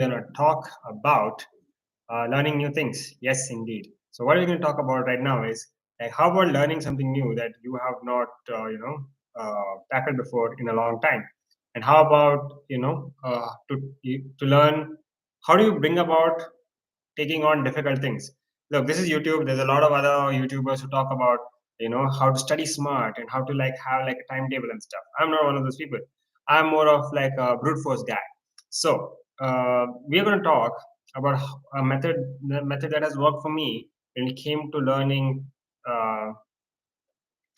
going to talk about learning new things. Yes, indeed. So what we're going to talk about right now is like how about learning something new that you have not, tackled before in a long time, and how about to learn how do you bring about taking on difficult things. Look, this is YouTube. There's a lot of other YouTubers who talk about how to study smart and how to like have like a timetable and stuff. I'm not one of those people. I'm more of like a brute force guy. So we are going to talk about the method that has worked for me when it came to learning uh,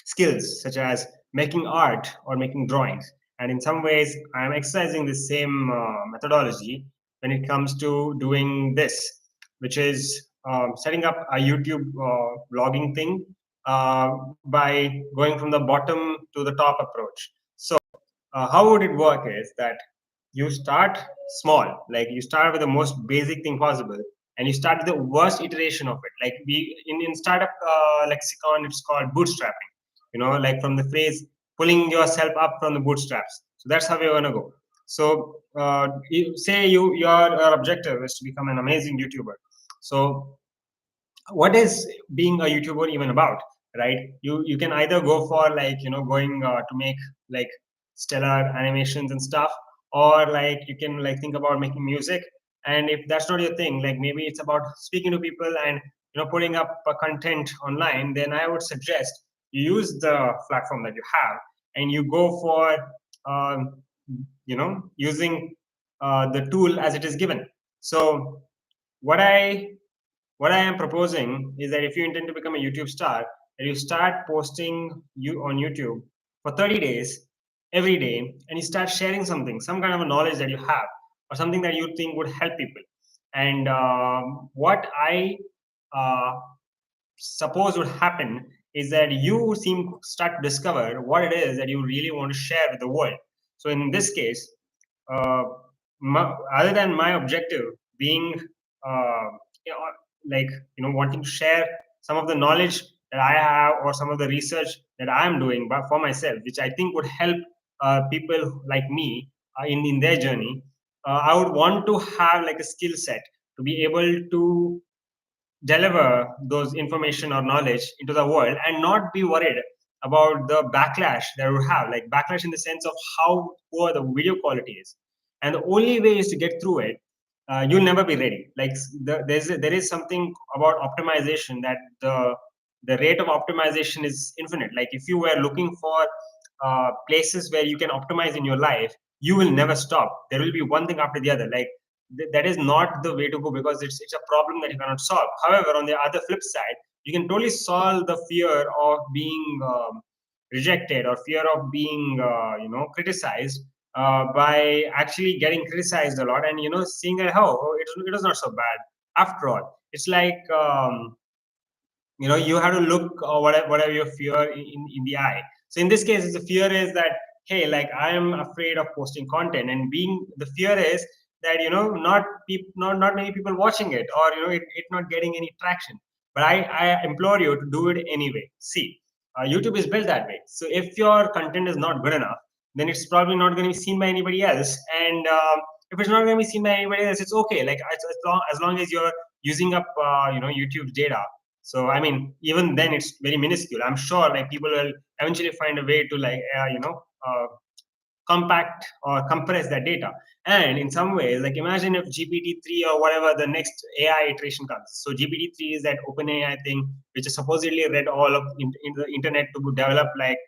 skills such as making art or making drawings. And in some ways, I'm exercising the same methodology when it comes to doing this, which is setting up a YouTube vlogging thing by going from the bottom to the top approach. So, how would it work is that you start small, like you start with the most basic thing possible, and you start with the worst iteration of it. Like we in startup lexicon, it's called bootstrapping. Like from the phrase pulling yourself up from the bootstraps. So that's how we're gonna go. So say your objective is to become an amazing YouTuber. So what is being a YouTuber even about, right? You can either go for like going to make like stellar animations and stuff, or like you can like think about making music. And if that's not your thing, like maybe it's about speaking to people and putting up content online, then I would suggest you use the platform that you have and you go for using the tool as it is given. So what I what I am proposing is that if you intend to become a YouTube star, that you start posting you on YouTube for 30 days every day, and you start sharing something, some kind of a knowledge that you have, or something that you think would help people. And what I uh, suppose would happen is that you seem start to discover what it is that you really want to share with the world. So in this case, uh, other than my objective being uh, you know, like wanting to share some of the knowledge that I have or some of the research that I am doing but for myself, which I think would help people like me in their journey. I would want to have like a skill set to be able to deliver those information or knowledge into the world and not be worried about the backlash that would have, like backlash in the sense of how poor the video quality is. And the only way is to get through it. You'll never be ready. Like there is something about optimization that the rate of optimization is infinite. Like if you were looking for places where you can optimize in your life, you will never stop. There will be one thing after the other. Like that is not the way to go because it's a problem that you cannot solve. However, on the other flip side, you can totally solve the fear of being rejected or fear of being criticized by actually getting criticized a lot and seeing that it is not so bad after all. It's like you have to look whatever your fear in the eye. So in this case, the fear is that hey, like I am afraid of posting content, and being the fear is that not many people watching it, or it not getting any traction. But I implore you to do it anyway. See, YouTube is built that way. So if your content is not good enough, then it's probably not going to be seen by anybody else. And if it's not going to be seen by anybody else, it's okay. Like as long as you're using up YouTube's data. So I mean, even then it's very minuscule. I'm sure like people will eventually find a way to like compact or compress that data. And in some ways, like imagine if GPT-3 or whatever the next AI iteration comes. So GPT-3 is that OpenAI thing, which is supposedly read all of in the internet to develop like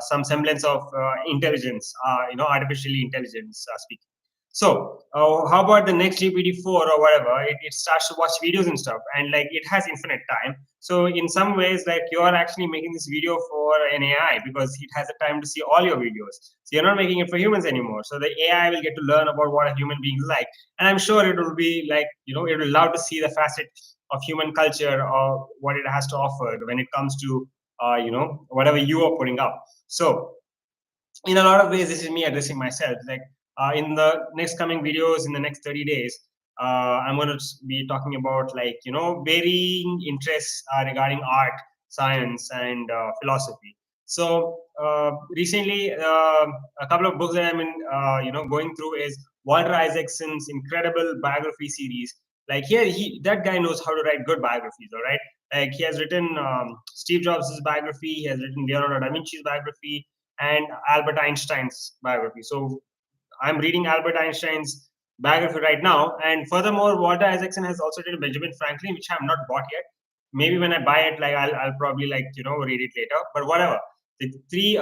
some semblance of intelligence, artificially intelligence speaking. So how about the next GPT-4 or whatever? It starts to watch videos and stuff, and like it has infinite time. So in some ways, like you are actually making this video for an AI because it has the time to see all your videos. So you're not making it for humans anymore. So the AI will get to learn about what a human being is like, and I'm sure it will be like it will love to see the facet of human culture or what it has to offer when it comes to whatever you are putting up. So in a lot of ways, this is me addressing myself. Like in the next coming videos in the next 30 days, I'm going to be talking about like varying interests regarding art, science, and philosophy. So recently, a couple of books that I'm in, going through is Walter Isaacson's incredible biography series. Like here, that guy knows how to write good biographies. All right, like he has written Steve Jobs' biography, he has written Leonardo da Vinci's biography, and Albert Einstein's biography. So I'm reading Albert Einstein's biography right now, and furthermore, Walter Isaacson has also written Benjamin Franklin, which I have not bought yet. Maybe when I buy it, like I'll probably like read it later. But whatever, the three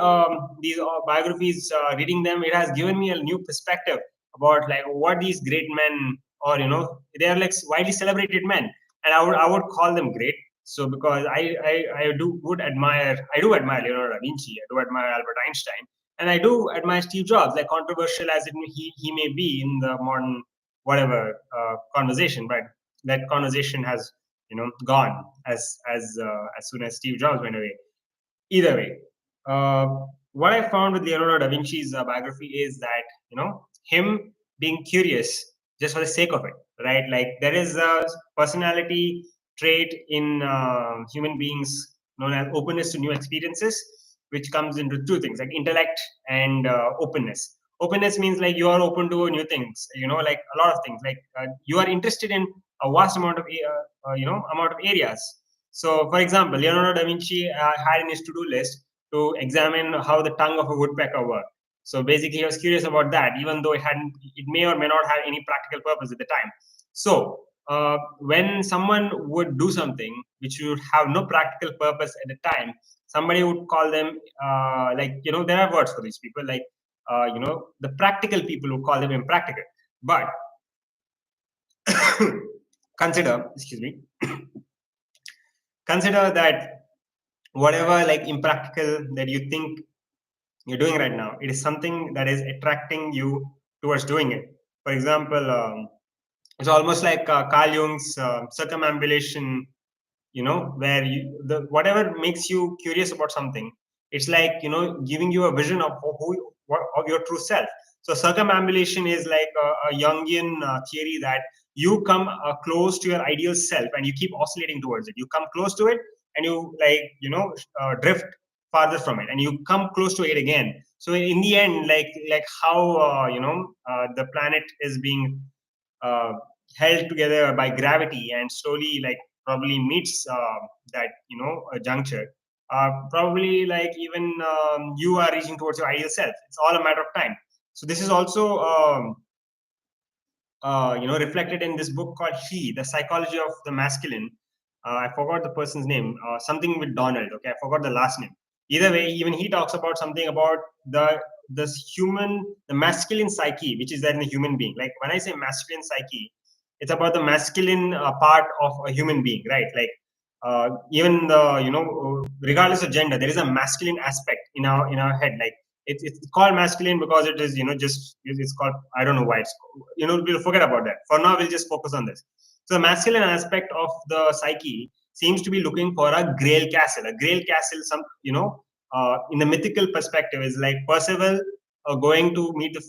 these biographies, reading them, it has given me a new perspective about like what these great men, or they are like widely celebrated men, and I would call them great. So because I do admire Leonardo da Vinci, I do admire Albert Einstein, and I do admire Steve Jobs, like controversial as he may be in the modern whatever conversation, but that conversation has gone as soon as Steve Jobs went away. Either way, uh, what I found with Leonardo da Vinci's biography is that him being curious just for the sake of it, right? Like there is a personality trait in human beings known as openness to new experiences, which comes into two things like intellect and openness. Openness means like you are open to new things, like a lot of things. Like you are interested in a vast amount of amount of areas. So, for example, Leonardo da Vinci had in his to-do list to examine how the tongue of a woodpecker worked. So basically, he was curious about that, even though it may or may not have any practical purpose at the time. So when someone would do something which would have no practical purpose at the time, somebody would call them there are words for these people, like the practical people would call them impractical. But consider, excuse me, consider that whatever like impractical that you think you're doing right now, it is something that is attracting you towards doing it. For example, it's almost like Carl Jung's circumambulation, where the whatever makes you curious about something, it's like giving you a vision of of your true self. So circumambulation is like a Jungian theory that you come close to your ideal self and you keep oscillating towards it. You come close to it and you drift farther from it, and you come close to it again. So in the end, like how the planet is being uh, held together by gravity and slowly like probably meets that a juncture, probably like even you are reaching towards your ideal self. It's all a matter of time. So this is also reflected in this book called He, the Psychology of the Masculine. I forgot the person's name, something with Donald. Okay, I forgot the last name. Either way, even he talks about something about the masculine psyche, which is there in a human being. Like when I say masculine psyche, it's about the masculine part of a human being, right? Like even the regardless of gender, there is a masculine aspect in our head. Like it's called masculine because it is just it's called, I don't know why it's called, we'll forget about that for now. We'll just focus on this. So the masculine aspect of the psyche seems to be looking for a grail castle. A grail castle, in the mythical perspective, is like Percival going to meet the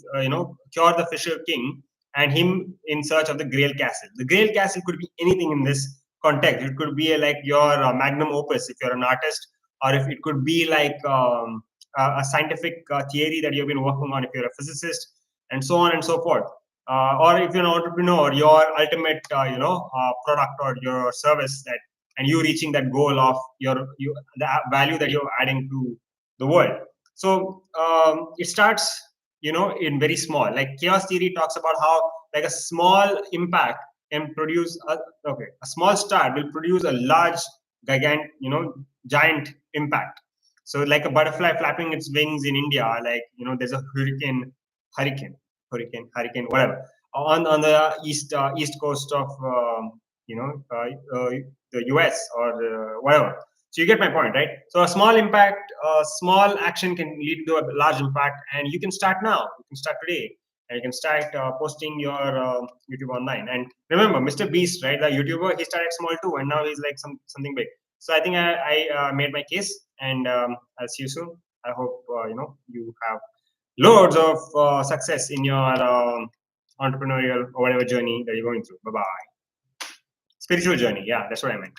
cure the Fisher King, and him in search of the grail castle. The grail castle could be anything in this context. It could be like your magnum opus if you're an artist, or if it could be like a scientific theory that you've been working on if you're a physicist, and so on and so forth. Or if you're an entrepreneur, your ultimate product or your service, that and you reaching that goal of the value that you're adding to the world. So it starts in very small. Like chaos theory talks about how like a small impact can produce a small star will produce a large giant impact. So like a butterfly flapping its wings in India, like there's a hurricane, whatever, on the east coast of you know uh, uh, the US, or whatever. So you get my point, right? So a small impact, a small action can lead to a large impact, and you can start now. You can start today, and you can start posting your YouTube online. And remember, Mr. Beast, right? The YouTuber, he started small too, and now he's like something big. So I think I made my case, and I'll see you soon. I hope you have loads of success in your entrepreneurial or whatever journey that you're going through. Bye bye. Spiritual journey. Yeah, that's what I meant.